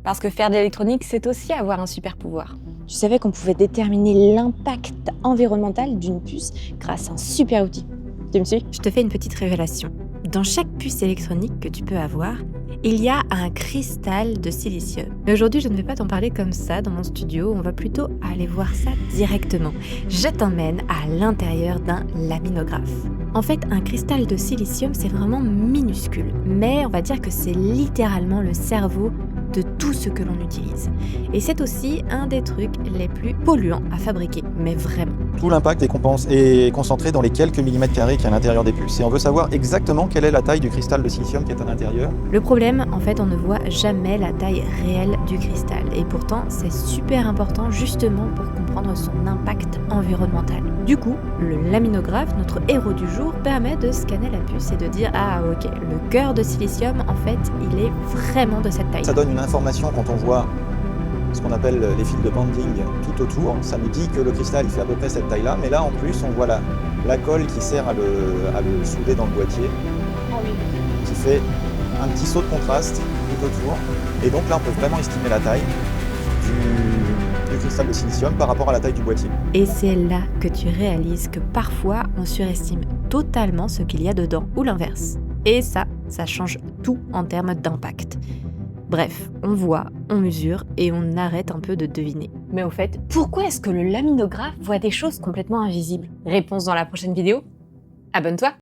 Parce que faire de l'électronique, c'est aussi avoir un super pouvoir. Tu savais qu'on pouvait déterminer l'impact environnemental d'une puce grâce à un super outil. Tu me suis? Je te fais une petite révélation. Dans chaque puce électronique que tu peux avoir, il y a un cristal de silicium. Mais aujourd'hui, je ne vais pas t'en parler comme ça dans mon studio, on va plutôt aller voir ça directement. Je t'emmène à l'intérieur d'un laminographe. En fait, un cristal de silicium, c'est vraiment minuscule, mais on va dire que c'est littéralement le cerveau de tout ce que l'on utilise. Et c'est aussi un des trucs les plus polluants à fabriquer, mais vraiment. Tout l'impact est concentré dans les quelques millimètres carrés qu'il y a à l'intérieur des puces. Et on veut savoir exactement quelle est la taille du cristal de silicium qui est à l'intérieur. Le problème, en fait, on ne voit jamais la taille réelle du cristal. Et pourtant, c'est super important justement pour comprendre son impact environnemental. Du coup, le laminographe, notre héros du jour, permet de scanner la puce et de dire « Ah ok, le cœur de silicium, en fait, il est vraiment de cette taille. » Ça donne une information quand on voit ce qu'on appelle les fils de banding tout autour. Ça nous dit que le cristal il fait à peu près cette taille-là, mais là en plus on voit la colle qui sert à le souder dans le boîtier, qui fait un petit saut de contraste tout autour. Et donc là on peut vraiment estimer la taille du cristal de silicium par rapport à la taille du boîtier. Et c'est là que tu réalises que parfois on surestime totalement ce qu'il y a dedans, ou l'inverse. Et ça change tout en termes d'impact. Bref, on voit, on mesure et on arrête un peu de deviner. Mais au fait, pourquoi est-ce que le laminographe voit des choses complètement invisibles? Réponse dans la prochaine vidéo. Abonne-toi!